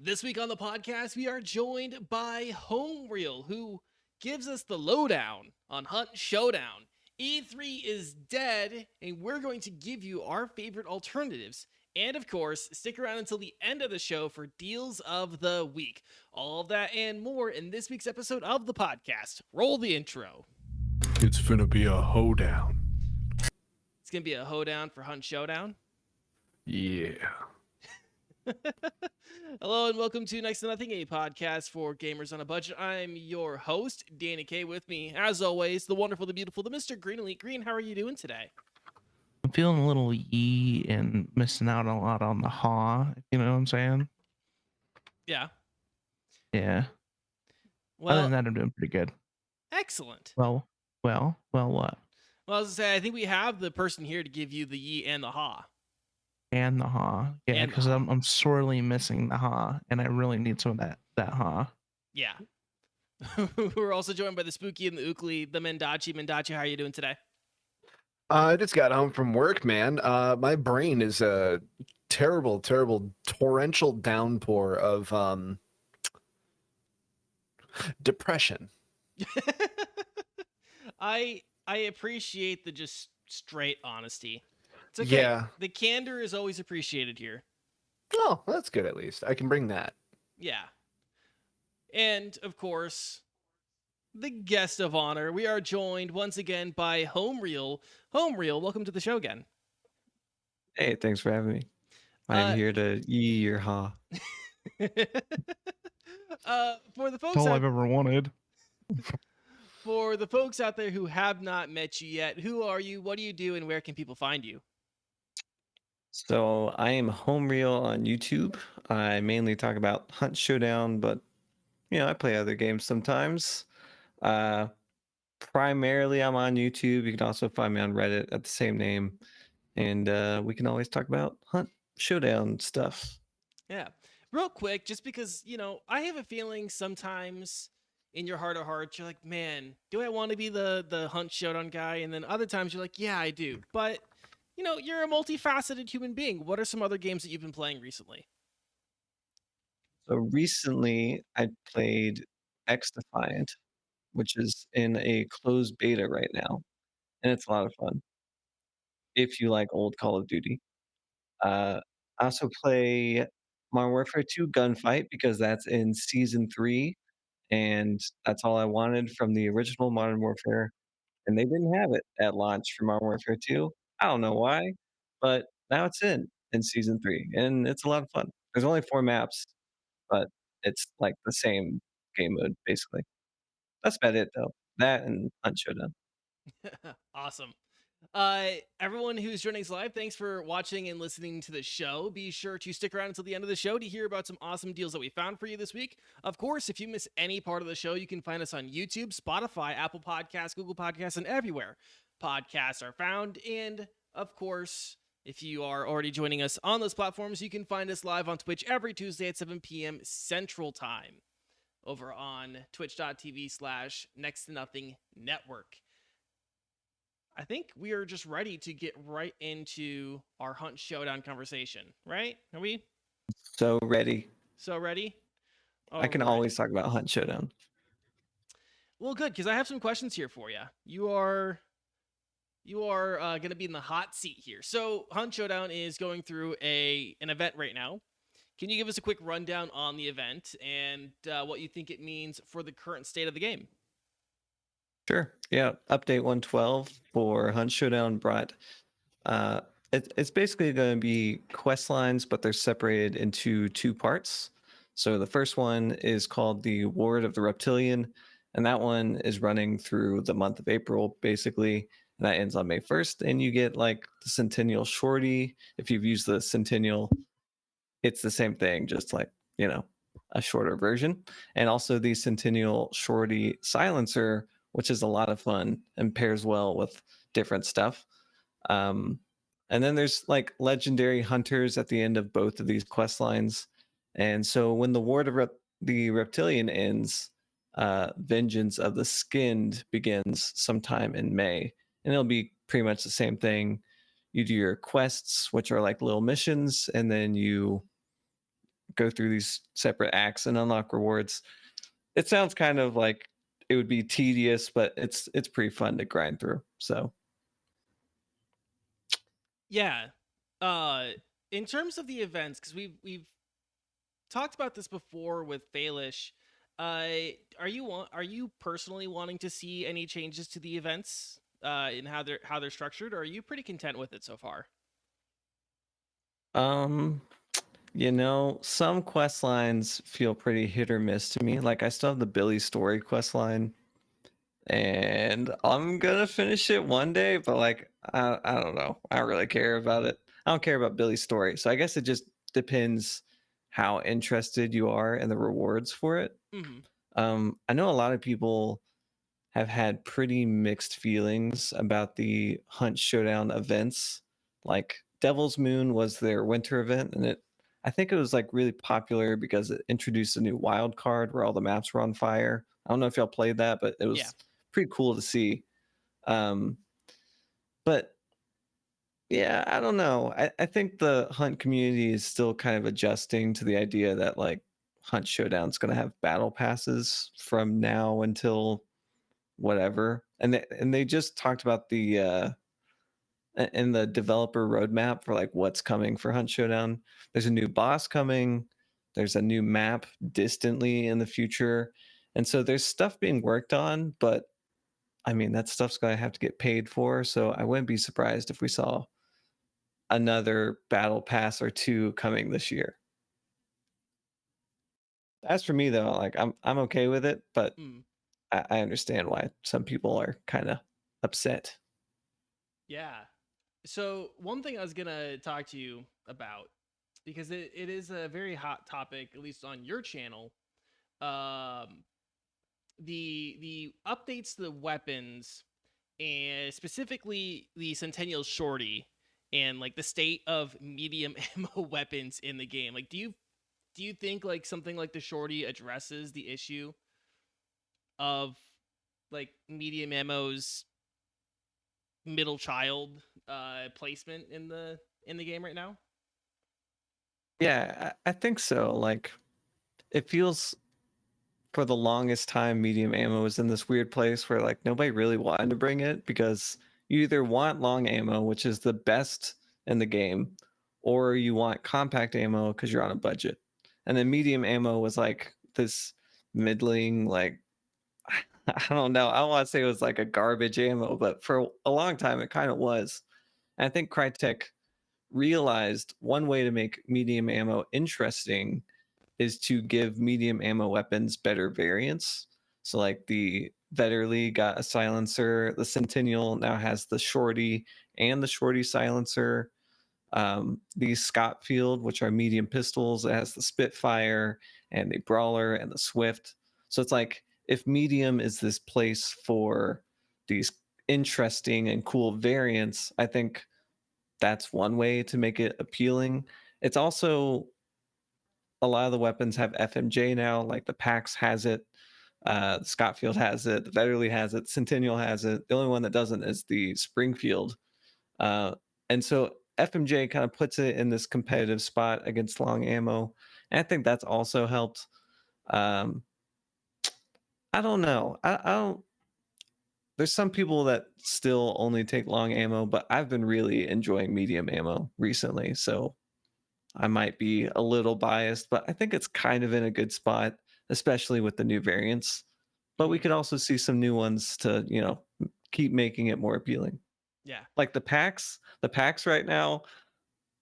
This week on the podcast, we are joined by HomeReel, who gives us the lowdown on Hunt Showdown. E3 is dead, and we're going to give you our favorite alternatives. And of course, stick around until the end of the show for deals of the week. All of that and more in this week's episode of the podcast. Roll the intro. It's finna be a hoedown. It's going to be a hoedown for Hunt Showdown. Yeah. Hello and welcome to Next to Nothing, a podcast for gamers on a budget. I'm your host, Danie K. With me, as always, the wonderful, the beautiful, the Mr. Green Elite Green. How are you doing today? I'm feeling a little yee and missing out a lot on the haw, if you know what I'm saying? Yeah. Yeah. Well, Other than that, I'm doing pretty good. excellent. Well, what? Well, I was going to say, I think we have the person here to give you the ye and the ha. And the haw. Yeah, because I'm sorely missing the haw, and I really need some of that haw. Yeah. We're also joined by the Spooky and the Ookly, the Mendachi. Mendachi, how are you doing today? I just got home from work, man. My brain is a terrible, torrential downpour of depression. I appreciate the just straight honesty. It's okay. Yeah. The candor is always appreciated here. Oh, that's good at least. I can bring that. Yeah. And, of course, the guest of honor. We are joined once again by HomeReel. HomeReel, welcome to the show again. Hey, thanks for having me. I'm here to yee your ha. For the folks That's all I've ever wanted. For the folks out there who have not met you yet, who are you, what do you do, and where can people find you? So I am HomeReel on YouTube. I mainly talk about Hunt Showdown, but I play other games sometimes. Primarily I'm on YouTube. You can also find me on Reddit at the same name. And we can always talk about Hunt Showdown stuff. Yeah. Real quick, just because, I have a feeling sometimes in your heart of hearts, you're like, man, do I want to be the Hunt Showdown guy? And then other times you're like, yeah, I do. But, you're a multifaceted human being. What are some other games that you've been playing recently? So recently I played X Defiant, which is in a closed beta right now. And it's a lot of fun if you like old Call of Duty. I also play Modern Warfare 2 Gunfight because that's in Season 3, and that's all I wanted from the original Modern Warfare, and they didn't have it at launch for Modern Warfare 2. I don't know why, but now it's in Season 3, and it's a lot of fun. There's only 4 maps, but it's like the same game mode, basically. That's about it, though. That and Hunt Showdown. Awesome. Everyone who's joining us live, thanks for watching and listening to the show. Be sure to stick around until the end of the show to hear about some awesome deals that we found for you this week. Of course, if you miss any part of the show, you can find us on YouTube, Spotify, Apple Podcasts, Google Podcasts, and everywhere podcasts are found. And of course, if you are already joining us on those platforms, you can find us live on Twitch every Tuesday at 7 p.m. Central Time over on twitch.tv/Next to Nothing Network. I think we are just ready to get right into our Hunt Showdown conversation, right? Are we? So ready. So ready? I can always talk about Hunt Showdown. Well, good, because I have some questions here for you. You are going to be in the hot seat here. So Hunt Showdown is going through an event right now. Can you give us a quick rundown on the event and what you think it means for the current state of the game? Sure. Yeah. Update 112 for Hunt Showdown brought. It's basically going to be quest lines, but they're separated into 2 parts. So the first one is called the Ward of the Reptilian, and that one is running through the month of April, basically. And that ends on May 1st. And you get like the Centennial Shorty. If you've used the Centennial, it's the same thing, just like, a shorter version. And also the Centennial Shorty Silencer, which is a lot of fun and pairs well with different stuff. And then there's like legendary hunters at the end of both of these quest lines. And so when the Ward of the Reptilian ends, Vengeance of the Skinned begins sometime in May. And it'll be pretty much the same thing. You do your quests, which are like little missions, and then you go through these separate acts and unlock rewards. It sounds kind of like it would be tedious, but it's pretty fun to grind through. So Yeah. In terms of the events, because we've talked about this before with Baelish. Are you personally wanting to see any changes to the events in how they're structured, or are you pretty content with it so far? some quest lines feel pretty hit or miss to me. Like I still have the Billy Story quest line, and I'm gonna finish it one day, but like I don't know. I don't really care about it. I don't care about Billy's story. So I guess it just depends how interested you are in the rewards for it. I know a lot of people have had pretty mixed feelings about the Hunt Showdown events. Like Devil's Moon was their winter event, and I think it was like really popular because it introduced a new wild card where all the maps were on fire. I don't know if y'all played that, but it was pretty cool to see. But yeah, I don't know. I think the Hunt community is still kind of adjusting to the idea that like Hunt Showdown's going to have battle passes from now until whatever. And they just talked about the in the developer roadmap for like what's coming for Hunt Showdown. There's a new boss coming. There's a new map distantly in the future. And so there's stuff being worked on, but I mean, that stuff's going to have to get paid for. So I wouldn't be surprised if we saw another battle pass or two coming this year. As for me though, like I'm okay with it, but I understand why some people are kind of upset. Yeah. So one thing I was gonna talk to you about, because it is a very hot topic, at least on your channel. The updates to the weapons, and specifically the Centennial Shorty, and like the state of medium ammo weapons in the game. Like, do you think like something like the Shorty addresses the issue of like medium ammo's middle child placement in the game right now? Yeah, I think so. Like it feels for the longest time medium ammo was in this weird place where like nobody really wanted to bring it because you either want long ammo, which is the best in the game, or you want compact ammo because you're on a budget. And then medium ammo was like this middling, like I don't know. I don't want to say it was like a garbage ammo, but for a long time it kind of was. And I think Crytek realized one way to make medium ammo interesting is to give medium ammo weapons better variants. So like the Vetterli got a silencer, the Centennial now has the Shorty and the Shorty silencer. The Scottfield, which are medium pistols, it has the Spitfire and the Brawler and the Swift. So it's like if medium is this place for these interesting and cool variants, I think that's one way to make it appealing. It's also a lot of the weapons have FMJ now, like the PAX has it, Scottfield has it, the Vetterli has it, Centennial has it. The only one that doesn't is the Springfield. And so FMJ kind of puts it in this competitive spot against long ammo. And I think that's also helped. I don't know. I don't. There's some people that still only take long ammo, but I've been really enjoying medium ammo recently. So I might be a little biased, but I think it's kind of in a good spot, especially with the new variants. But we could also see some new ones to, keep making it more appealing. Yeah. Like the PAX right now,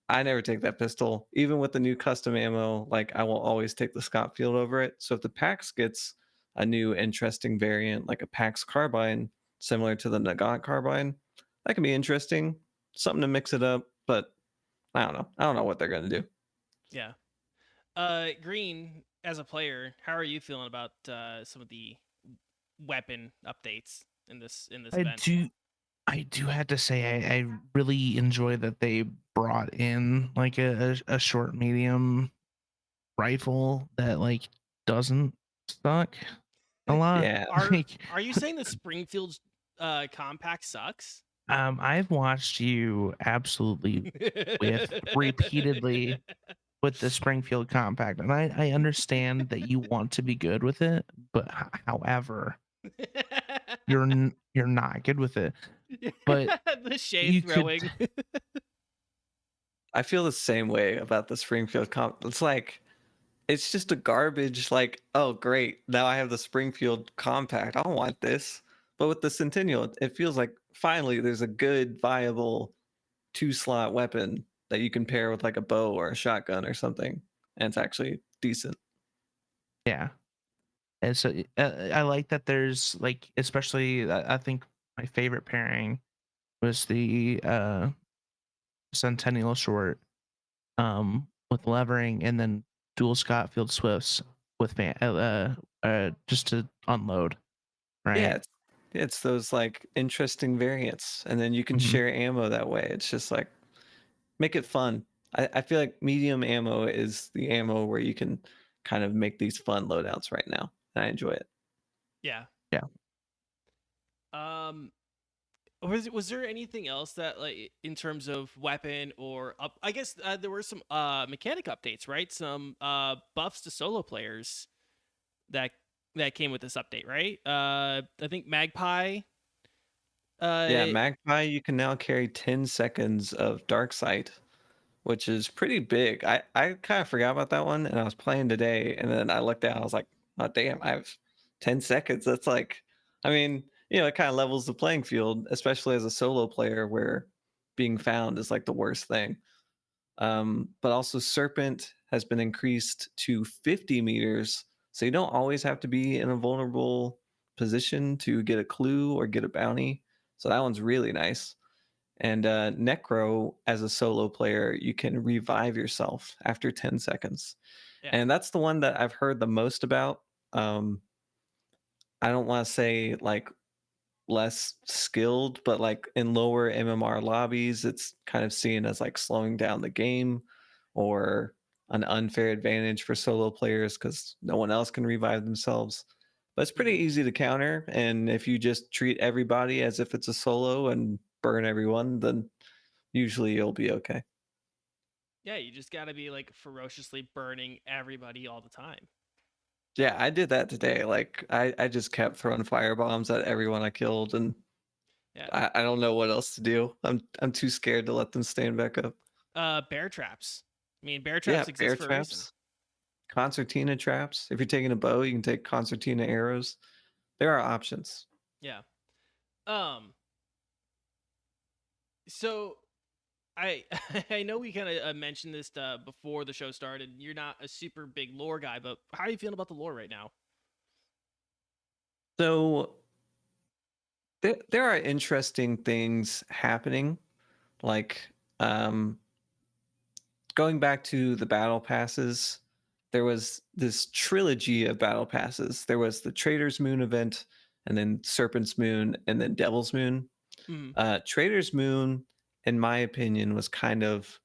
I never take that pistol. Even with the new custom ammo, like I will always take the Scottfield over it. So if the PAX gets a new interesting variant, like a PAX carbine, similar to the Nagant carbine, that can be interesting. Something to mix it up, but I don't know. I don't know what they're gonna do. Yeah. Green, as a player, how are you feeling about some of the weapon updates in this event? I do have to say I really enjoy that they brought in like a short medium rifle that like doesn't suck a lot. Yeah. Are you saying the Springfield compact sucks? I've watched you absolutely with repeatedly with the Springfield Compact, and I understand that you want to be good with it, but however, you're not good with it. But the shade you could, throwing. I feel the same way about the Springfield comp. It's like it's just a garbage. Like, oh great, now I have the Springfield compact. I don't want this. But with the Centennial, it feels like finally there's a good, viable 2-slot weapon that you can pair with like a bow or a shotgun or something, and it's actually decent. yeah. And so I like that there's like, especially I think my favorite pairing was the Centennial short with levering and then dual Scottfield Swifts with just to unload, Yeah, right? it's those like interesting variants, and then you can Mhm. share ammo that way. It's just like make it fun. I feel like medium ammo is the ammo where you can kind of make these fun loadouts right now. And I enjoy it. Yeah. Yeah. Was there anything else that, like, in terms of weapon or up? I guess there were some mechanic updates, right? Some buffs to solo players that came with this update, right? I think Magpie. Yeah, Uh, Magpie, you can now carry 10 seconds of Dark Sight, which is pretty big. I kind of forgot about that one, and I was playing today, and then I looked down, I was like, oh damn, I have 10 seconds. That's like, I mean, it kind of levels the playing field, especially as a solo player where being found is like the worst thing. But also Serpent has been increased to 50 meters, so you don't always have to be in a vulnerable position to get a clue or get a bounty. So that one's really nice. And Necro, as a solo player, you can revive yourself after 10 seconds. yeah. And that's the one that I've heard the most about. Um, I don't want to say like less skilled, but like in lower MMR lobbies, it's kind of seen as like slowing down the game or an unfair advantage for solo players because no one else can revive themselves. But it's pretty Mhm. easy to counter. And if you just treat everybody as if it's a solo and burn everyone, then usually you'll be okay. Yeah, you just got to be like ferociously burning everybody all the time. Yeah, I did that today. Like I just kept throwing firebombs at everyone I killed, and Yeah. I don't know what else to do. I'm too scared to let them stand back up. Bear traps. I mean, bear Yeah, traps exist bear for a reason. traps, concertina traps. If you're taking a bow, you can take concertina arrows. There are options. Yeah. Um. So I I know we kind of mentioned this before the show started. You're not a super big lore guy, but how are you feeling about the lore right now? So there are interesting things happening, like um, going back to the battle passes. There was this trilogy of battle passes. There was the Trader's Moon event, and then Serpent's Moon, and then Devil's Moon. Mhm. Trader's Moon, in my opinion, was kind of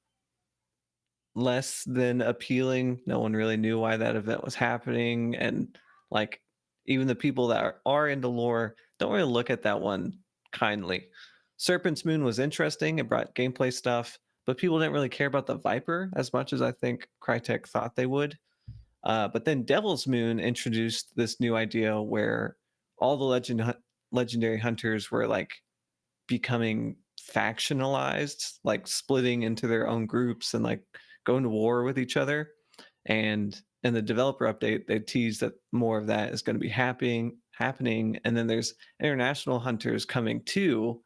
less than appealing. No one really knew why that event was happening, and like even the people that are into lore don't really look at that one kindly. Serpent's Moon was interesting; it brought gameplay stuff, but people didn't really care about the Viper as much as I think Crytek thought they would. But then Devil's Moon introduced this new idea where all the legendary hunters were like becoming factionalized, like splitting into their own groups and like going to war with each other. And in the developer update, they teased that more of that is going to be happening. And then there's international hunters coming too.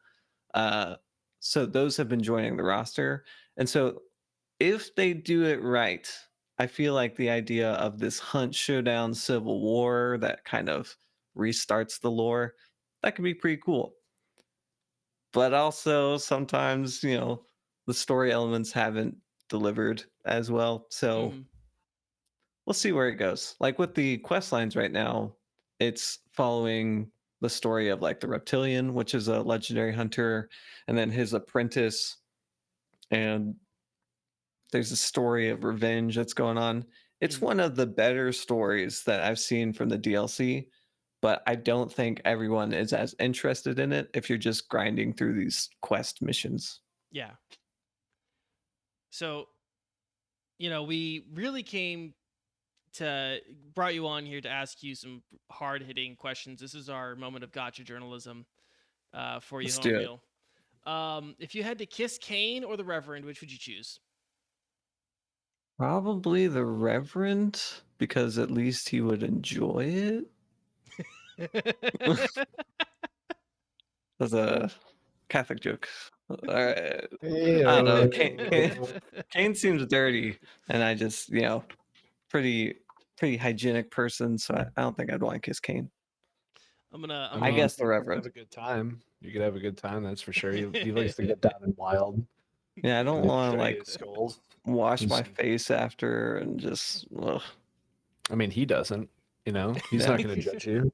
Uh, so those have been joining the roster. And so if they do it right, I feel like the idea of this hunt showdown civil war that kind of restarts the lore, that could be pretty cool. But also sometimes, the story elements haven't delivered as well. So Mhm. we'll see where it goes. Like with the quest lines right now, it's following the story of like the reptilian, which is a legendary hunter, and then his apprentice. And there's a story of revenge that's going on. It's Mhm. one of the better stories that I've seen from the DLC, but I don't think everyone is as interested in it if you're just grinding through these quest missions. Yeah. So we really brought you on here to ask you some hard hitting questions. This is our moment of gotcha journalism for you, Let's do it. HomeReel. If you had to kiss Kane or the Reverend, which would you choose? Probably the Reverend, because at least he would enjoy it. That's a Catholic joke. All right. I don't know. Kane seems dirty, and I just, pretty hygienic person, so I don't think I'd want to kiss Kane. I guess the you could Reverend. have a good time. You could have a good time, that's for sure. He likes to get down and wild. Yeah, I don't want to Giant like skulls. wash my Just- face after and just. Ugh. I mean, he doesn't. He's Yeah. not going to judge you.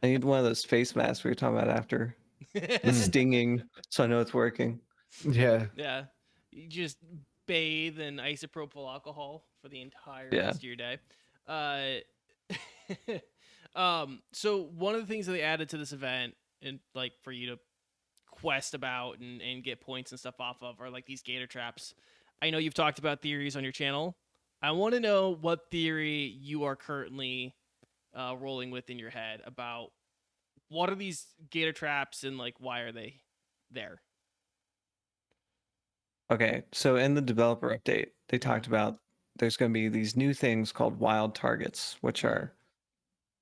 I need one of those face masks we were talking about after the stinging, so I know it's working. Yeah. Yeah. You just bathe in isopropyl alcohol for the entire Yeah. rest of your day. So one of the things that they added to this event, and like for you to quest about and get points and stuff off of, are like these gator traps. I know you've talked about theories on your channel. I want to know what theory you are currently rolling with in your head about what are these gator traps and like why are they there? Okay, so in the developer update, they talked about there's going to be these new things called wild targets, which are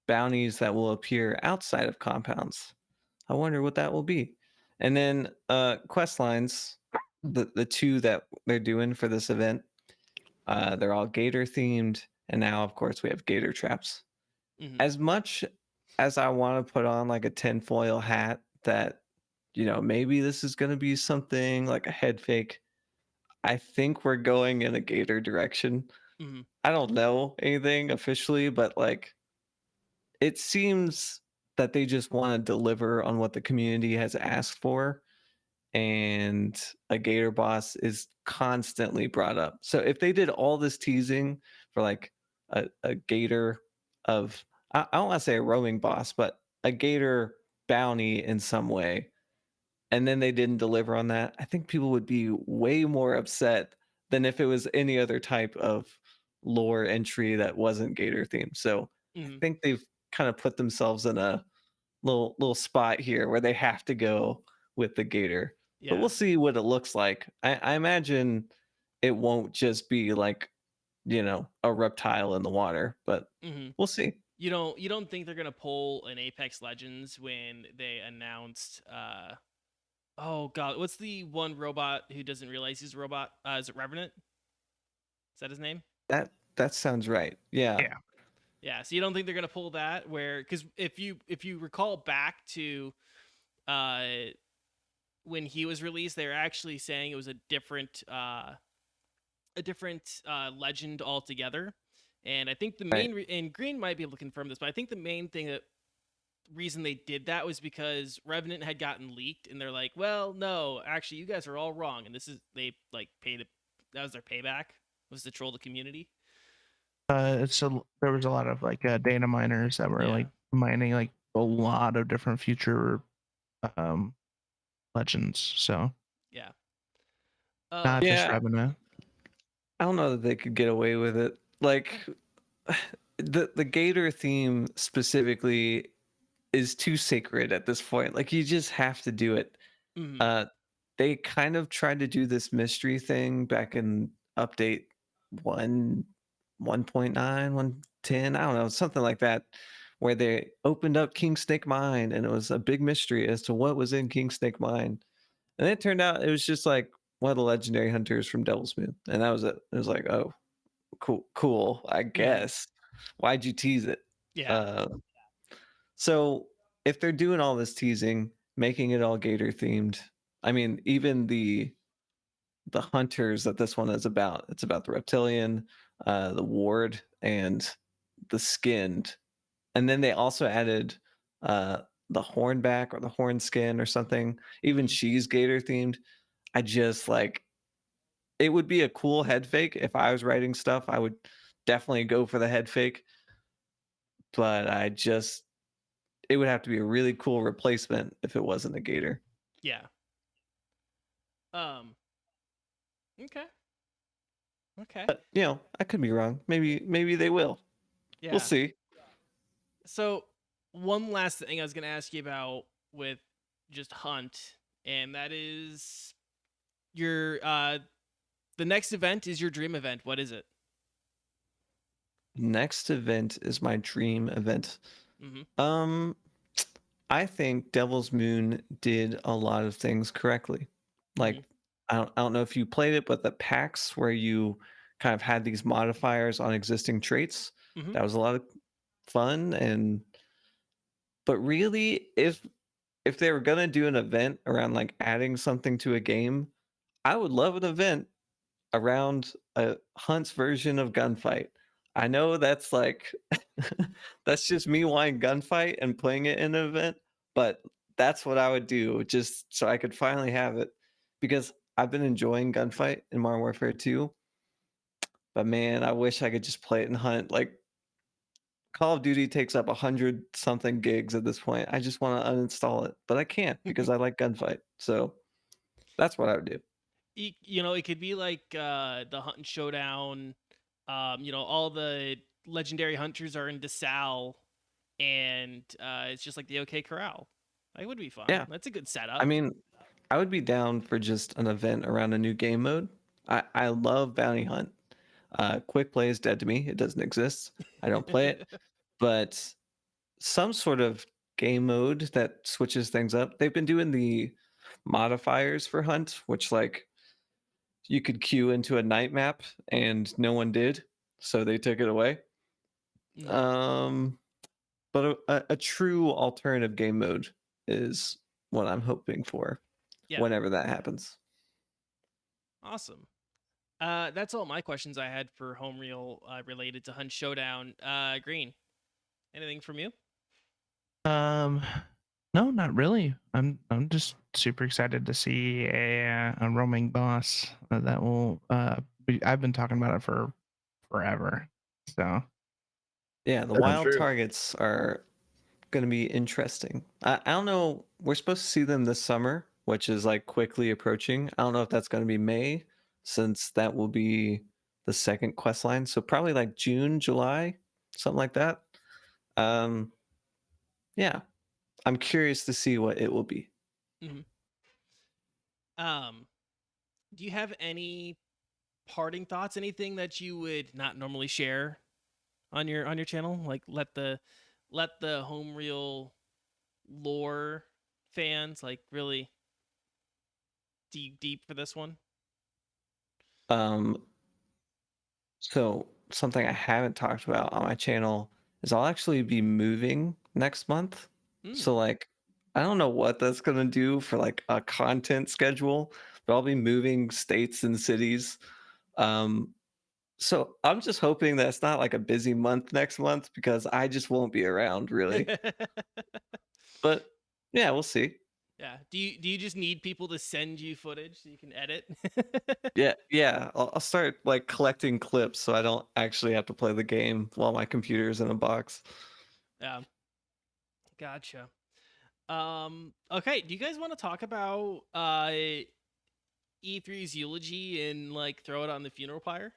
bounties that will appear outside of compounds. I wonder what that will be. And then quest lines, the two that they're doing for this event, they're all gator themed, and now of course we have gator traps. Mhm. As much as I want to put on like a tinfoil hat that maybe this is going to be something like a head fake, I think we're going in a gator direction. Mhm. I don't know anything officially, but like it seems that they just want to deliver on what the community has asked for, and a gator boss is constantly brought up. So if they did all this teasing for like a gator of, I don't want to say a roaming boss, but a gator bounty in some way, and then they didn't deliver on that, I think people would be way more upset than if it was any other type of lore entry that wasn't gator themed. So I Mhm. think they've kind of put themselves in a little spot here where they have to go with the gator. But Yeah. we'll see what it looks like. I imagine it won't just be like, a reptile in the water, but Mhm. we'll see. You don't think they're gonna pull an Apex Legends when they announced oh god, what's the one robot who doesn't realize he's a robot? Is it Revenant? Is that his name? That sounds right. Yeah. Yeah. Yeah. So you don't think they're gonna pull that where because if you recall back to uh when he was released, they were actually saying it was a different legend altogether. And I think the main and Green might be able to confirm this, but I think the main reason they did that was because Revenant had gotten leaked, and they're like, "Well, no, actually, you guys are all wrong." And this is they like paid it. That was their payback. Was to troll the community. So there was a lot of like data miners that were Yeah. like mining like a lot of different future um legends. So Yeah. not just Yeah. Revenant. I don't know that they could get away with it. Like the gator theme specifically is too sacred at this point. Like you just have to do it. Mhm. They kind of tried to do this mystery thing back in update 1.9, 110, I don't know, something like that, where they opened up King Snake Mine and it was a big mystery as to what was in King Snake Mine. And it turned out it was just like one of the legendary hunters from Devil's Moon. And that was it. It was like, oh, cool, I guess. Why'd you tease it? Yeah. So if they're doing all this teasing, making it all gator themed, I mean, even the hunters that this one is about, it's about the reptilian, the ward, and the skinned. And then they also added the hornback or the horn skin or something. Even she's gator themed. I just like, it would be a cool head fake. If I was writing stuff, I would definitely go for the head fake. But it would have to be a really cool replacement if it wasn't a gator. Yeah. Okay. Okay. But I could be wrong. Maybe they will. Yeah. We'll see. So one last thing I was gonna ask you about with just Hunt, and that is your the next event is your dream event. What is it? Next event is my dream event. Mm-hmm. Um, I think Devil's Moon did a lot of things correctly. Like, I don't know if you played it, but the packs where you kind of had these modifiers on existing traits, Mm-hmm. that was a lot of fun. But really, if they were gonna do an event around like adding something to a game, I would love an event around a Hunt's version of Gunfight. I know that's like that's just me wanting Gunfight and playing it in an event, but that's what I would do just so I could finally have it because I've been enjoying Gunfight in Modern Warfare 2, but man, I wish I could just play it in Hunt. Like Call of Duty takes up 100 something gigs at this point. I just want to uninstall it, but I can't because I like Gunfight. So that's what I would do. It could be like the Hunt and Showdown. All the legendary hunters are in DeSalle, and it's just like the OK Corral. That would be fun. Yeah. That's a good setup. I mean, I would be down for just an event around a new game mode. I love Bounty Hunt. Quick play is dead to me. It doesn't exist. I don't play it. But some sort of game mode that switches things up. They've been doing the modifiers for Hunt, which like you could queue into a night map and no one did, so they took it away. Mm. But a true alternative game mode is what I'm hoping for Yeah. whenever that happens. Awesome. That's all my questions I had for HomeReel related to Hunt Showdown. Green, anything from you? No, not really. I'm just super excited to see a roaming boss that will. I've been talking about it for forever. So Yeah, the That's wild true. targets are going to be interesting. I don't know. We're supposed to see them this summer, which is like quickly approaching. I don't know if that's going to be May, since that will be the second quest line. So probably like June, July, something like that. Um, yeah, I'm curious to see what it will be. Mm-hmm. Do you have any parting thoughts? Anything that you would not normally share on your channel? Like let the HomeReel lore fans like really dig deep for this one. Um, so something I haven't talked about on my channel is I'll actually be moving next month. So like I don't know what that's gonna do for like a content schedule, but I'll be moving states and cities. Um, so I'm just hoping that it's not like a busy month next month because I just won't be around really. But yeah, we'll see. Yeah. Do you just need people to send you footage so you can edit? Yeah, I'll start like collecting clips so I don't actually have to play the game while my computer's in a box. Yeah. Gotcha. Okay, do you guys want to talk about E3's eulogy and like throw it on the funeral pyre?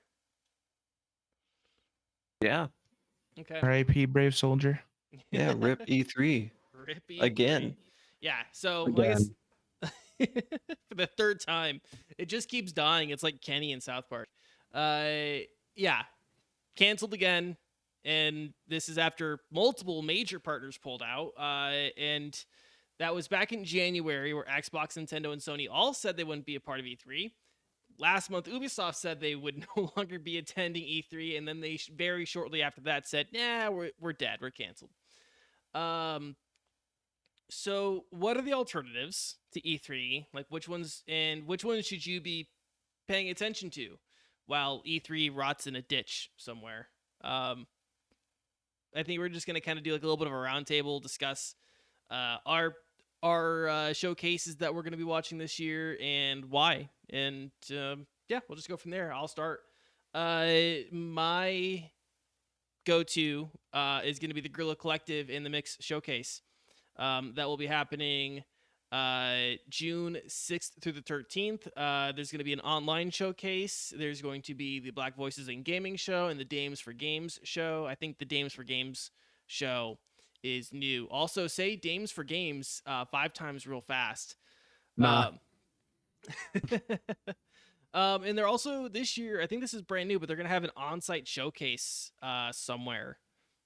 Yeah, Okay. R.I.P. Brave Soldier. yeah, rip E3 Rip E3. again. Yeah, so I guess Again. for the third time, it just keeps dying. It's like Kenny in South Park. Yeah, canceled again, and this is after multiple major partners pulled out. And that was back in January, where Xbox, Nintendo, and Sony all said they wouldn't be a part of E3. Last month, Ubisoft said they would no longer be attending E3, and then they very shortly after that said, "Nah, we're dead. We're canceled." So what are the alternatives to E3? Like which ones should you be paying attention to while E3 rots in a ditch somewhere? I think we're just gonna kind of do like a little bit of a roundtable, discuss our showcases that we're gonna be watching this year and why. And yeah, we'll just go from there. I'll start. My go-to is gonna be the Guerrilla Collective in the Mix showcase. That will be happening June 6th through the 13th, there's going to be an online showcase. There's going to be the Black Voices in Gaming show and the Dames for Games show. I think the Dames for Games show is new. Also, say Dames for Games 5 times real fast. Nah. And they're also this year, I think this is brand new, but they're gonna have an on-site showcase somewhere,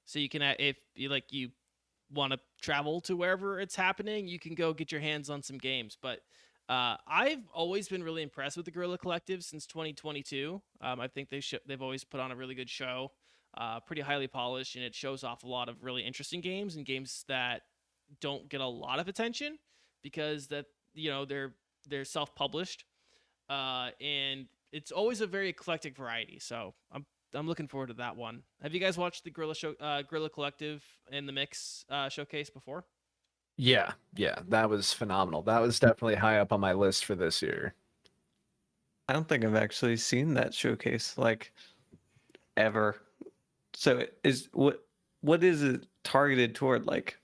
so you can if you want to travel to wherever it's happening, you can go get your hands on some games. But I've always been really impressed with the Guerrilla Collective since 2022. I think they've always put on a really good show, pretty highly polished, and it shows off a lot of really interesting games and games that don't get a lot of attention because they're self-published, and it's always a very eclectic variety. So I'm looking forward to that one. Have you guys watched the Guerrilla Collective in the Mix showcase before? Yeah, that was phenomenal. That was definitely high up on my list for this year. I don't think I've actually seen that showcase like ever. So what is it targeted toward? Like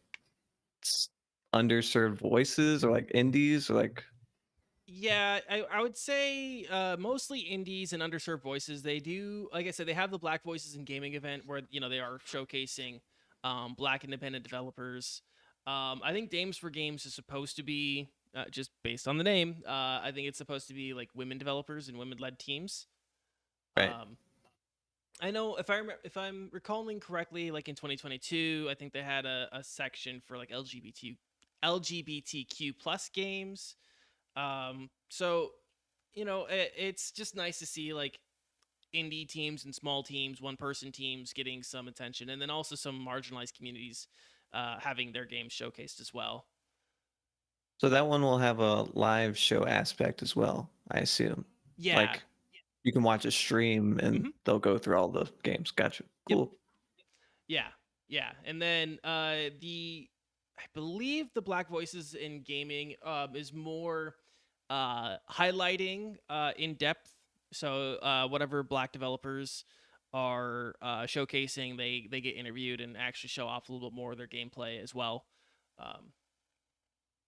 underserved voices or like indies or like? Yeah, I would say mostly indies and underserved voices. They do, like I said, they have the Black Voices in Gaming event where they are showcasing Black independent developers. I think Dames for Games is supposed to be just based on the name. I think it's supposed to be like women developers and women-led teams. Right. I know if I'm recalling correctly, like in 2022, I think they had a section for like LGBTQ plus games. So it's just nice to see like indie teams and small teams, one-person teams getting some attention, and then also some marginalized communities having their games showcased as well. So that one will have a live show aspect as well, I assume. Yeah. Like you can watch a stream and they'll go through all the games. Gotcha. Cool. Yep. Yeah. And then I believe the Black Voices in Gaming is more highlighting in depth. So whatever Black developers are showcasing, they get interviewed and actually show off a little bit more of their gameplay as well.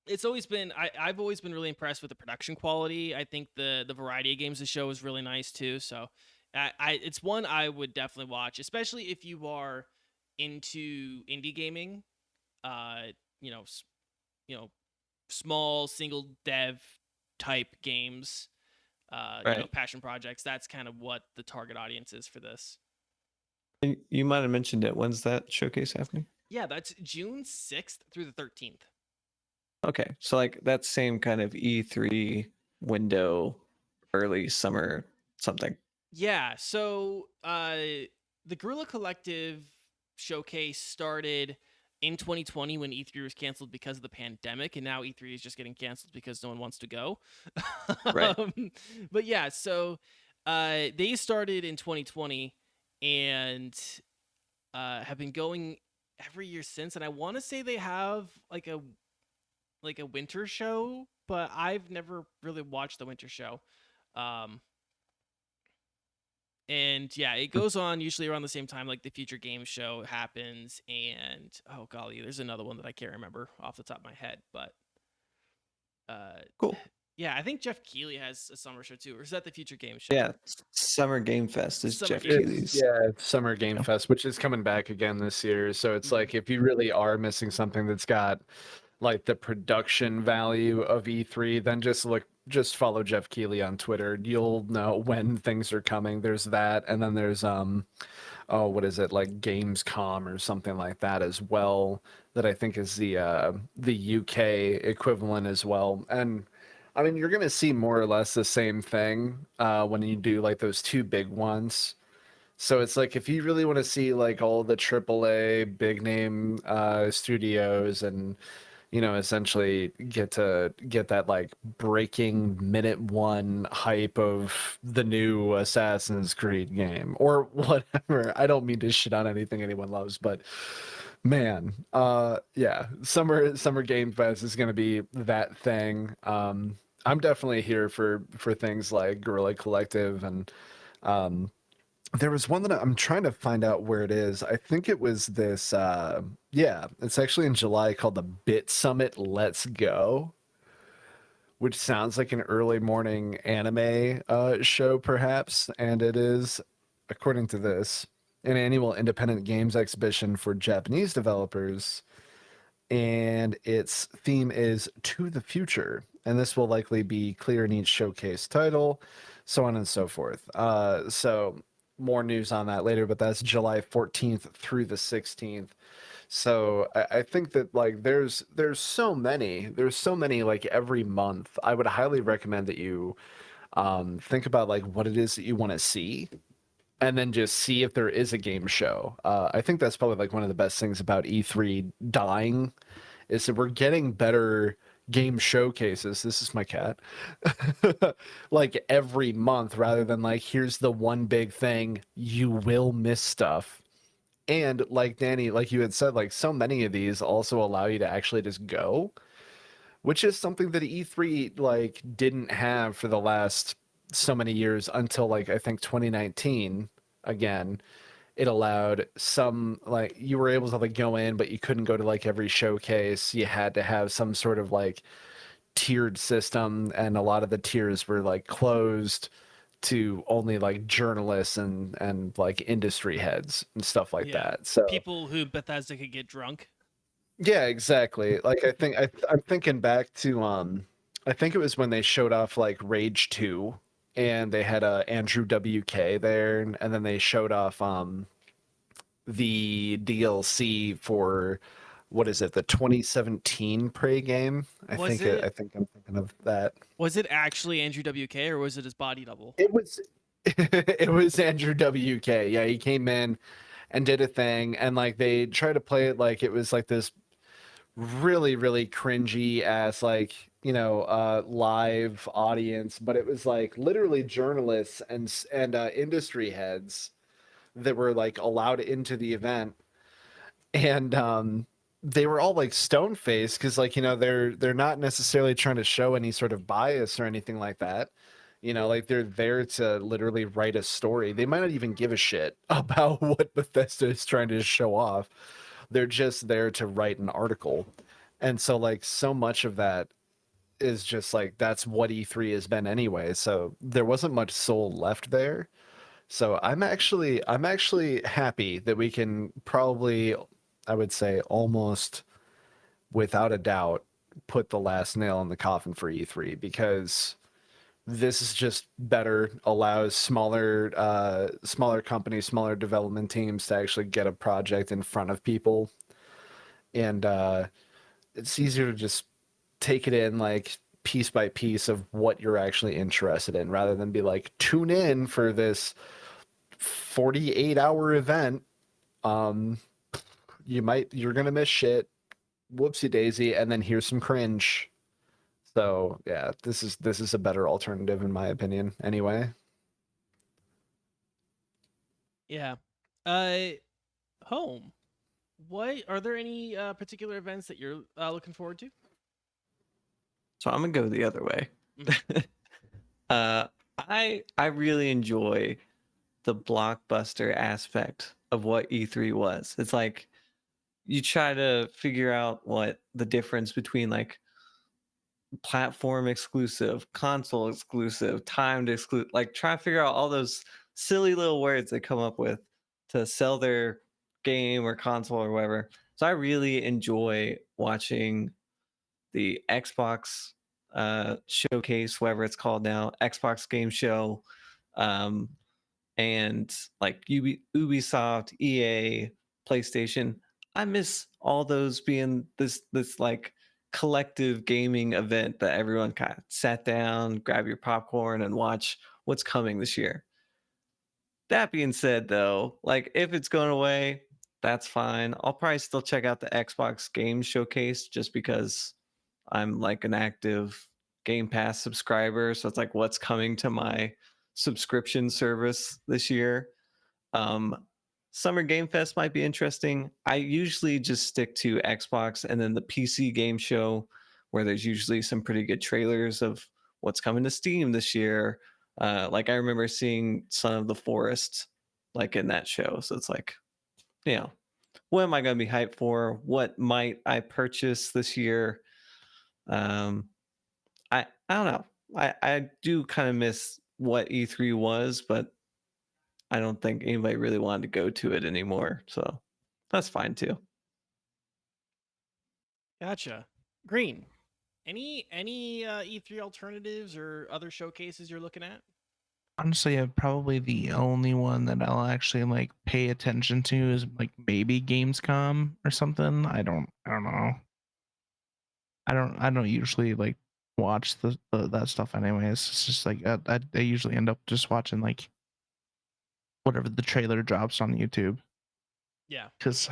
It's always been I've always been really impressed with the production quality. I think the variety of games the show is really nice too. So it's one I would definitely watch, especially if you are into indie gaming. Small single dev type games, Right. passion projects. That's kind of what the target audience is for this. And you might have mentioned it. When's that showcase happening? Yeah, that's June 6th through the 13th. Okay. So like that same kind of E3 window, early summer something. Yeah, so the Guerrilla Collective showcase started in 2020 when E3 was canceled because of the pandemic, and now E3 is just getting canceled because no one wants to go. Right. But yeah, so they started in 2020 and have been going every year since. And I want to say they have like a winter show, but I've never really watched the winter show. And yeah, it goes on usually around the same time like the Future Games show happens, and oh golly, there's another one that I can't remember off the top of my head, but Cool. yeah, I think Jeff Keighley has a summer show too, or is that the Future Games show? Yeah. Summer Game Fest is Summer Jeff Game Keighley's. It's Summer Game Fest, which is coming back again this year. So it's Mhm. like if you really are missing something that's got like the production value of E3, then just follow Jeff Keighley on Twitter. You'll know when things are coming. There's that, and then there's what is it, like Gamescom or something like that as well, that I think is the UK equivalent as well. And I mean, you're gonna see more or less the same thing when you do like those two big ones. So it's like if you really want to see like all the AAA big name studios and essentially get that like breaking minute one hype of the new Assassin's Creed game or whatever. I don't mean to shit on anything anyone loves, but man, yeah, Summer Game Fest is gonna be that thing. I'm definitely here for things like Guerrilla Collective, and there was one that I'm trying to find out where it is. I think it was this. Yeah, it's actually in July, called the Bit Summit. Let's go. which sounds like an early morning anime show, perhaps. And it is, according to this, an annual independent games exhibition for Japanese developers. And its theme is To the Future. And this will likely be clear in each showcase title, so on and so forth. So more news on that later, but that's July 14th through the 16th. So I think that like there's so many like every month. I would highly recommend that you think about like what it is that you want to see, and then just see if there is a game show. I think that's probably like one of the best things about E3 dying is that we're getting better game showcases. This is my cat. Like every month rather than like here's the one big thing, you will miss stuff. And like Danie, like you had said, like so many of these also allow you to actually just go, which is something that E3 like didn't have for the last so many years until like I think 2019. Again, it allowed some like you were able to like go in, but you couldn't go to like every showcase. You had to have some sort of like tiered system, and a lot of the tiers were like closed to only like journalists and like industry heads and stuff like Yeah. that. So People who Bethesda could get drunk. yeah, exactly. Like I think I'm thinking back to I think it was when they showed off like Rage 2 and they had Andrew WK there, and then they showed off the DLC for what is it, the 2017 Prey game? I Was think it? I think I'm thinking of that. Was it actually Andrew WK or was it his body double? It was it was Andrew WK. Yeah, he came in and did a thing, and like they tried to play it like it was like this really cringy ass like live audience, but it was like literally journalists and industry heads that were like allowed into the event, and they were all like stone faced because like they're not necessarily trying to show any sort of bias or anything like that. Like they're there to literally write a story. They might not even give a shit about what Bethesda is trying to show off. They're just there to write an article. And so like so much of that is just like that's what E3 has been anyway. So there wasn't much soul left there. So I'm actually happy that we can probably, I would say almost without a doubt, put the last nail in the coffin for E3, because this is just better, allows smaller companies, smaller development teams to actually get a project in front of people, and it's easier to just take it in like piece by piece of what you're actually interested in, rather than be like tune in for this 48-hour event. um you're gonna miss shit, whoopsie daisy, and then here's some cringe. So yeah, this is a better alternative in my opinion anyway. Yeah. Home. What are there any particular events that you're looking forward to? So I'm gonna go the other way. I really enjoy the blockbuster aspect of what E3 was. It's like you try to figure out what the difference between like platform exclusive, console exclusive, timed exclusive, like try to figure out all those silly little words they come up with to sell their game or console or whatever. So I really enjoy watching the Xbox showcase, whatever it's called now, Xbox Game Show, um, and like Ubisoft, EA, PlayStation. I miss all those being this like collective gaming event that everyone kind of sat down, grab your popcorn, and watch what's coming this year. That being said, though, like if it's going away, that's fine. I'll probably still check out the Xbox Game Showcase just because I'm like an active Game Pass subscriber. So it's like what's coming to my subscription service this year. Summer Game Fest might be interesting. I usually just stick to Xbox and then the PC game show, where there's usually some pretty good trailers of what's coming to Steam this year. Like I remember seeing Son of the Forest like in that show. So it's like, what am I going to be hyped for? What might I purchase this year? I don't know. I do kind of miss what E3 was, but I don't think anybody really wanted to go to it anymore. So that's fine too. Gotcha. Green. Any E3 alternatives or other showcases you're looking at? Honestly, probably the only one that I'll actually like pay attention to is like maybe Gamescom or something. I don't know. I don't usually like watch that stuff anyways. It's just like I usually end up just watching like whatever the trailer drops on YouTube Yeah. because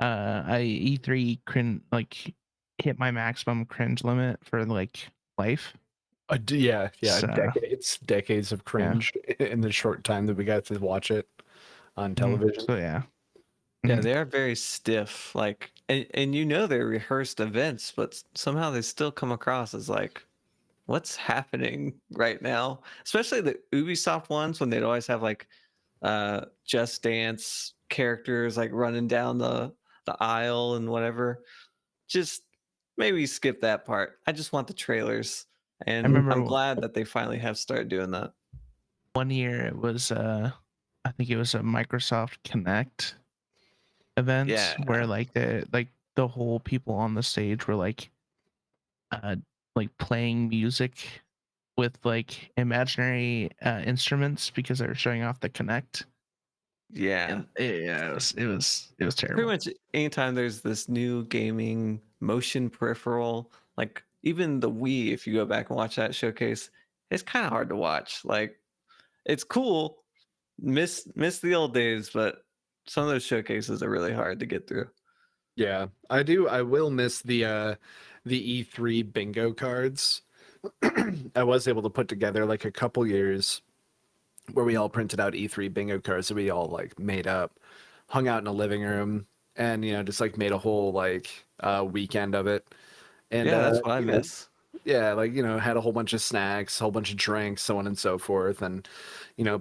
I E3 like hit my maximum cringe limit for like life. Yeah, So decades of yeah. cringe in the short time that we got to watch it on television. So yeah. Yeah, Mhm. they are very stiff. Like, and you know they're rehearsed events, but somehow they still come across as like, what's happening right now? Especially the Ubisoft ones when they'd always have like Just Dance characters like running down the aisle and whatever. Just maybe skip that part. I just want the trailers, I and I'm remember glad that they finally have started doing that. one year it was I think it was a Microsoft Connect event Yeah, where the whole people on the stage were uh like playing music with like imaginary instruments because they were showing off the Connect. yeah. And yeah, it was Pretty terrible. much anytime there's this new gaming motion peripheral, like even the Wii, if you go back and watch that showcase, it's kind of hard to watch. Like it's cool, miss the old days, but some of those showcases are really hard to get through. Yeah, I do. I will miss the E3 bingo cards. I was able to put together like a couple years where we all printed out E3 bingo cards that we all like made up, hung out in a living room, and just like made a whole like weekend of it. And Yeah, that's what I miss. yeah, like had a whole bunch of snacks, a whole bunch of drinks, so on and so forth, and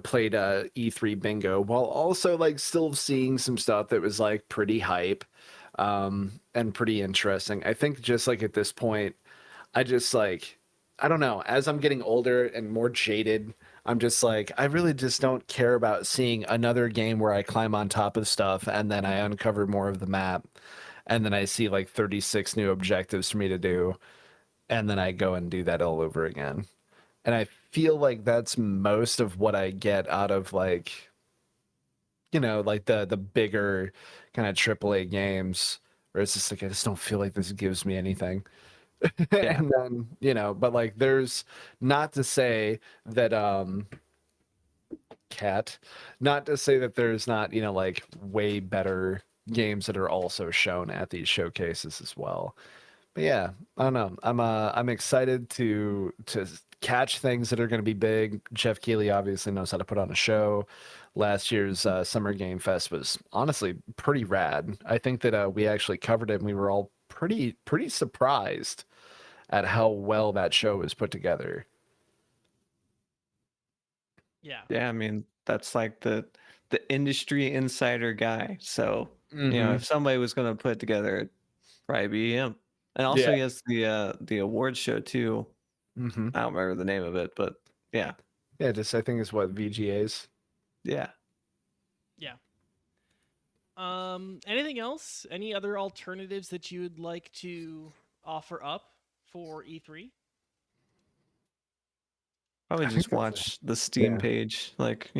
played E3 bingo while also like still seeing some stuff that was like pretty hype and pretty interesting. I think just like at this point, I just like, I don't know, as I'm getting older and more jaded, I'm just like, I really just don't care about seeing another game where I climb on top of stuff and then I uncover more of the map and then I see like 36 new objectives for me to do and then I go and do that all over again. And I feel like that's most of what I get out of like, like the bigger kind of AAA games where it's just like I just don't feel like this gives me anything. Yeah. And then, but like there's not to say that cat, not to say that there's not, like way better games that are also shown at these showcases as well. But yeah, I don't know. I'm excited to catch things that are going to be big. Jeff Keighley obviously knows how to put on a show. Last year's Summer Game Fest was honestly pretty rad. I think that we actually covered it and we were all pretty surprised at how well that show was put together. Yeah. Yeah, I mean, that's like the industry insider guy. So, Mm-hmm. if somebody was going to put it together, it'd probably be him. And also Yeah. he has the award show too. Mm-hmm. I don't remember the name of it, but yeah. Yeah, just I think it's what VGAs. Yeah. Yeah. Anything else? Any other alternatives that you would like to offer up for E3? Probably I think just that's watch the Steam yeah. page. Like,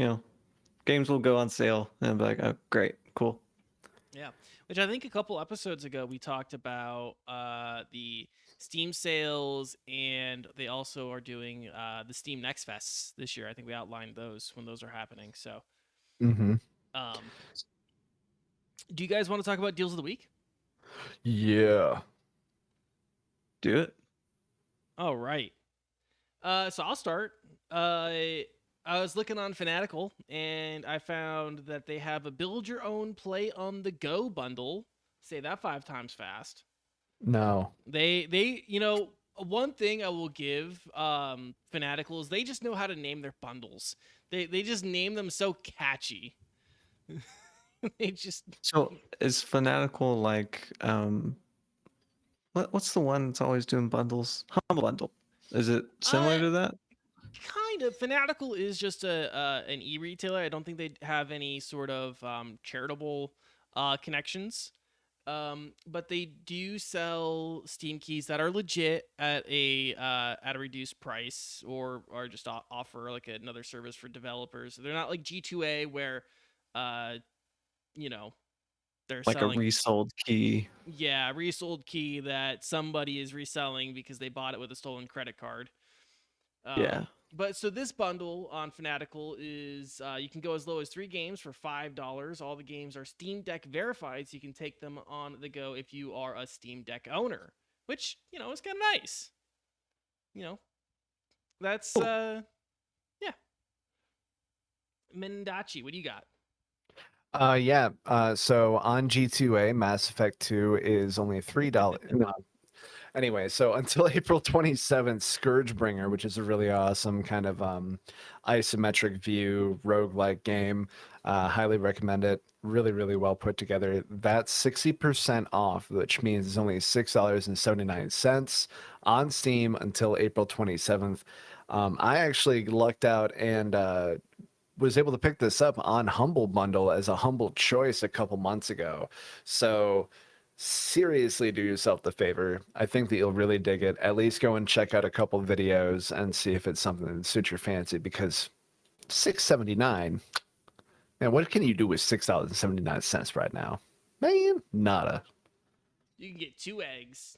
games will go on sale and I'll be like, oh, great, cool. Yeah, which I think a couple episodes ago we talked about the Steam sales, and they also are doing the Steam Next Fests this year. I think we outlined those when those are happening. So, Mm-hmm. um, do you guys want to talk about deals of the week? Yeah. Do it. All right. So I'll start. I was looking on Fanatical, and I found that they have a build your own play on the go bundle. Say that 5 times fast. No. They one thing I will give Fanatical is they just know how to name their bundles. They just name them so catchy. They just So is Fanatical like what's the one that's always doing bundles? Humble Bundle. Is it similar to that? Kind of. Fanatical is just an e-retailer. I don't think they have any sort of charitable connections. But they do sell Steam keys that are legit at a reduced price, or just offer like another service for developers. They're not like G2A where, you know, they're Like a selling resold key. resold key that somebody is reselling because they bought it with a stolen credit card. Yeah. But so this bundle on Fanatical is you can go as low as 3 games for $5. All the games are Steam Deck verified, so you can take them on the go if you are a Steam Deck owner, which, you know, is kind of nice. You know, that's yeah. Mendachi, what do you got? Yeah. So on G2A, Mass Effect 2 is only $3. No. Anyway, so until April 27th, Scourgebringer, which is a really awesome kind of isometric view roguelike game, highly recommend it. Really, really well put together. That's 60% off, which means it's only $6.79 on Steam until April 27th. I actually lucked out and was able to pick this up on Humble Bundle as a Humble Choice a couple months ago. So seriously do yourself the favor. I think that you'll really dig it. At least go and check out a couple videos and see if it's something that suits your fancy, because $6.79, man, what can you do with $6.79 right now? Man, nada. You can get 2 eggs.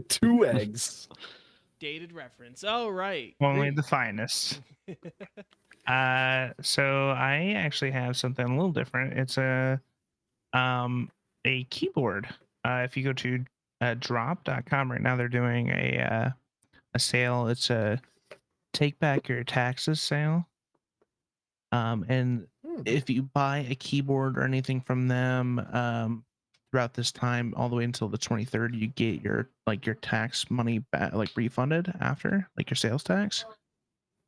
2 eggs. Dated reference. Oh, right. Only the finest. So I actually have something a little different. It's a keyboard. If you go to drop.com right now, they're doing a sale. It's a take back your taxes sale. And if you buy a keyboard or anything from them throughout this time all the way until the 23rd, you get your tax money back, like refunded after, like your sales tax.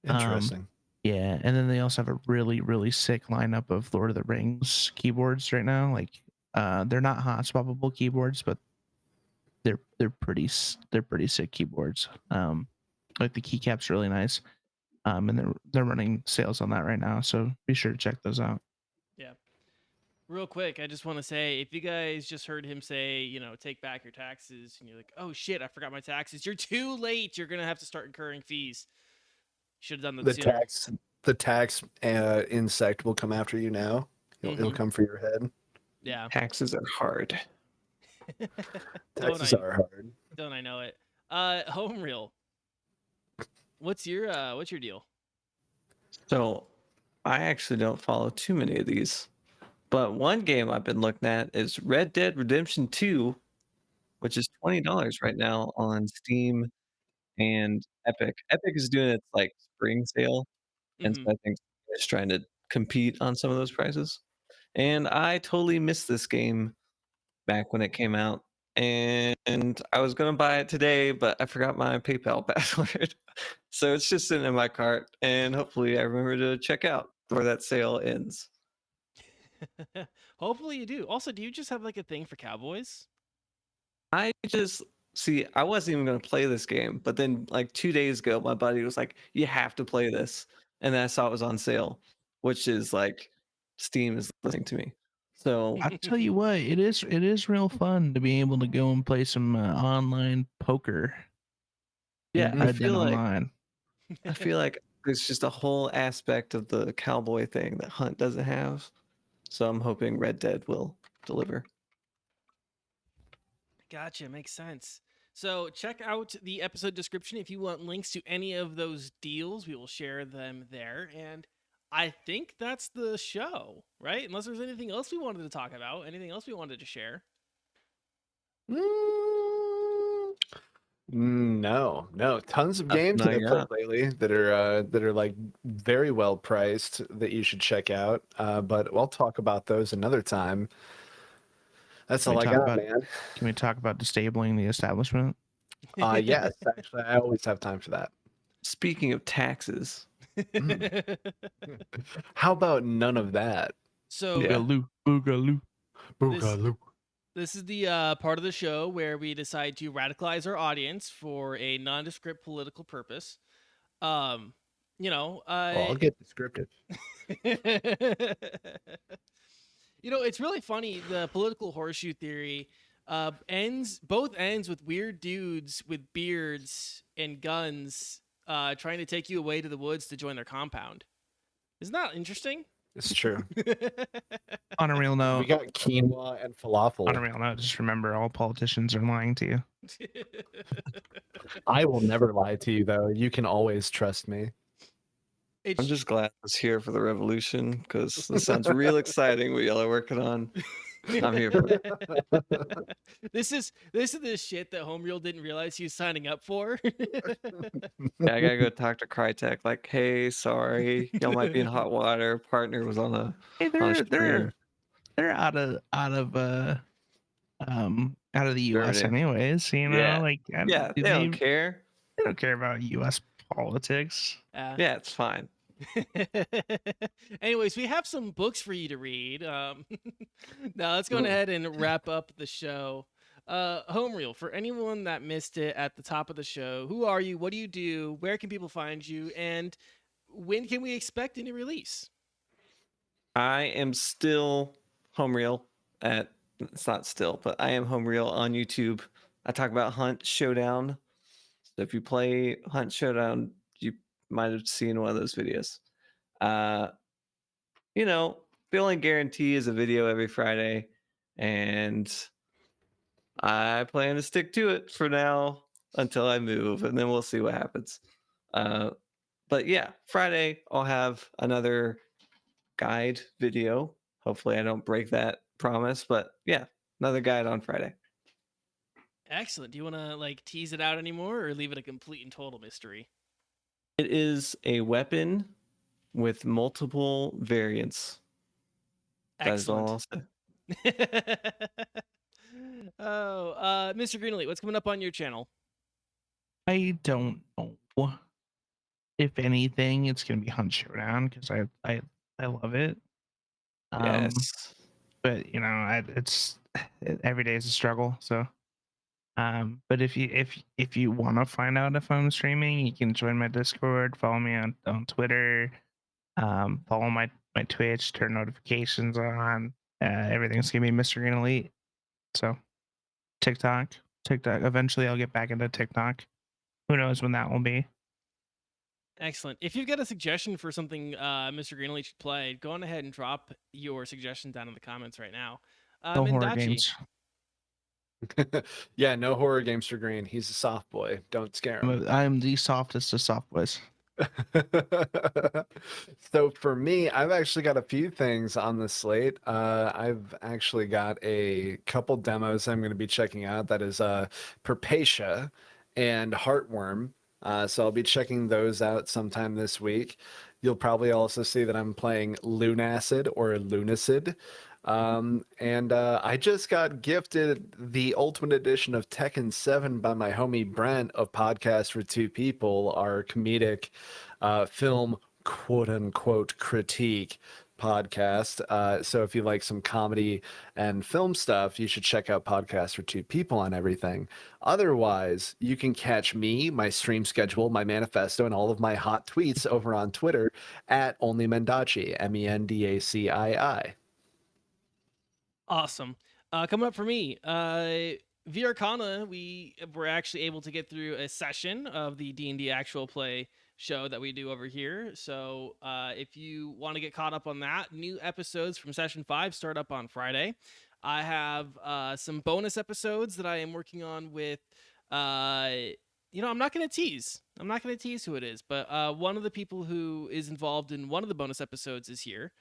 Interesting. Yeah, and then they also have a really, really sick lineup of Lord of the Rings keyboards right now. Like, they're not hot swappable keyboards, but they're pretty sick keyboards. Like the keycap's really nice. And they're running sales on that right now, so be sure to check those out. Yeah. Real quick, I just want to say, if you guys just heard him say, you know, take back your taxes, and you're like, oh shit, I forgot my taxes, you're too late. You're gonna have to start incurring fees. Should have done that sooner. The tax insect will come after you now. It'll come for your head. Yeah. Taxes are hard. Taxes are hard. Don't I know it? HomeReel. What's your deal? So I actually don't follow too many of these. But one game I've been looking at is Red Dead Redemption 2, which is $20 right now on Steam and Epic. Epic is doing its like spring sale, and so I think it's trying to compete on some of those prices. And I totally missed this game back when it came out, and I was gonna buy it today, but I forgot my PayPal password. So it's just sitting in my cart, and hopefully I remember to check out before that sale ends. Hopefully you do. Also, do you just have like a thing for cowboys? I just see I wasn't even gonna play this game, but then like 2 days ago, my buddy was like, "You have to play this," and then I saw it was on sale, which is like Steam is listening to me. So I tell you what, it is real fun to be able to go and play some online poker. yeah, I feel online. I feel like there's just a whole aspect of the cowboy thing that Hunt doesn't have. So I'm hoping Red Dead will deliver. Gotcha, makes sense. So check out the episode description if you want links to any of those deals. We will share them there. And I think that's the show, right? Unless there's anything else we wanted to talk about, anything else we wanted to share. No. Tons of games that I've played lately that are like very well priced that you should check out. But we'll talk about those another time. That's all I got, man. Can we talk about disabling the establishment? Yes, actually, I always have time for that. Speaking of taxes, how about none of that? So Boogaloo. Boogaloo. This is the part of the show where we decide to radicalize our audience for a nondescript political purpose. Um, you know, Well, I'll get descriptive. it's really funny. The political horseshoe theory both ends with weird dudes with beards and guns trying to take you away to the woods to join their compound. Isn't that interesting? It's true. On a real We note, got quinoa and falafel. just remember all politicians are lying to you. I will never lie to you, though. You can always trust me. I'm just glad I was here for the revolution because this sounds real exciting what y'all are working on. I'm here for it. This is the shit that HomeReel didn't realize he was signing up for. Yeah, I gotta go talk to Crytek. Like, hey, sorry, y'all might be in hot water. Partner was on a Hey, stream. they're out of the U.S. Germany. anyways. You know, Yeah. like Yeah, they don't care. They don't care about U.S. politics. Yeah, it's fine. Anyways, we have some books for you to read. Now let's go ahead and wrap up the show. HomeReel, for anyone that missed it at the top of the show, who are you? What do you do? Where can people find you? And when can we expect any release? I am still HomeReel it's not still, but I am HomeReel on YouTube. I talk about Hunt Showdown. So if you play Hunt Showdown, you might have seen one of those videos. The only guarantee is a video every Friday, and I plan to stick to it for now until I move, and then we'll see what happens. But yeah, Friday I'll have another guide video. Hopefully I don't break that promise, but yeah, another guide on Friday. Excellent. Do you want to tease it out anymore or leave it a complete and total mystery? It is a weapon with multiple variants. Excellent. That is all I'll say. Oh, Mr. Greenlee, what's coming up on your channel? I don't know. If anything, it's gonna be Hunt Showdown because I love it. Yes. But it's every day is a struggle. So, but if you want to find out if I'm streaming, you can join my Discord, follow me on Twitter, follow my Twitch, turn notifications on. Everything's gonna be Mr. Green Elite. So, TikTok. Eventually, I'll get back into TikTok. Who knows when that will be? Excellent. If you've got a suggestion for something Mr. Greenlee should play, go on ahead and drop your suggestion down in the comments right now. No horror Mendachi. games. Yeah, no horror games for Green. He's a soft boy. Don't scare him. I'm the softest of soft boys. So for me, I've actually got a few things on the slate. I've actually got a couple demos I'm going to be checking out. That is Perpetia and Heartworm. So I'll be checking those out sometime this week. You'll probably also see that I'm playing Lunacid or Lunacid. And I just got gifted the Ultimate Edition of Tekken 7 by my homie Brent of Podcast for Two People, our comedic film quote-unquote critique podcast. So if you like some comedy and film stuff, you should check out Podcast for Two People on everything. Otherwise, you can catch me, my stream schedule, my manifesto, and all of my hot tweets over on Twitter at OnlyMendaci, MENDACII. Awesome. Coming up for me, Viarcana, we were actually able to get through a session of the D&D actual play show that we do over here. So if you want to get caught up on that, new episodes from session 5 start up on Friday. I have some bonus episodes that I am working on with, I'm not going to tease. I'm not going to tease who it is, but one of the people who is involved in one of the bonus episodes is here.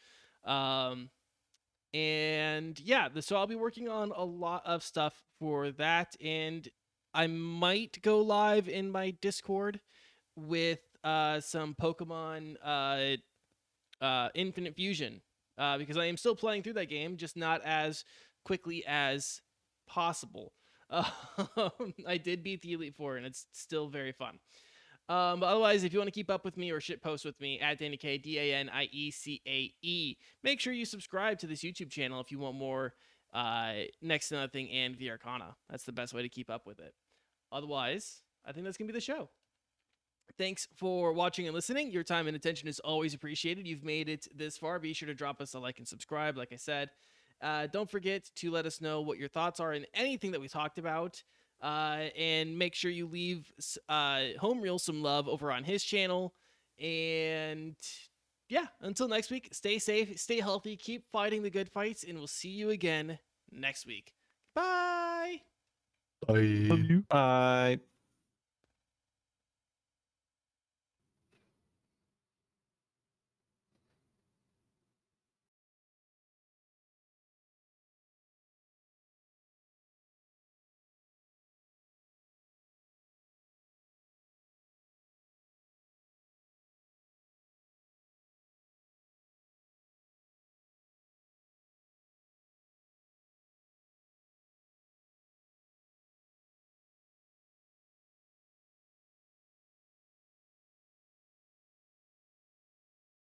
And yeah, so I'll be working on a lot of stuff for that, and I might go live in my Discord with some Pokemon Infinite Fusion because I am still playing through that game, just not as quickly as possible. I did beat the Elite Four, and it's still very fun. But otherwise, if you want to keep up with me or shitpost with me at Danie K, DANIECAE, make sure you subscribe to this YouTube channel if you want more next to nothing and the Arcana. That's the best way to keep up with it. Otherwise, I think that's going to be the show. Thanks for watching and listening. Your time and attention is always appreciated. You've made it this far. Be sure to drop us a like and subscribe, like I said. Don't forget to let us know what your thoughts are in anything that we talked about. And make sure you leave HomeReel some love over on his channel. And yeah, until next week, stay safe, stay healthy, keep fighting the good fights, and we'll see you again next week. Bye! Bye. Love you.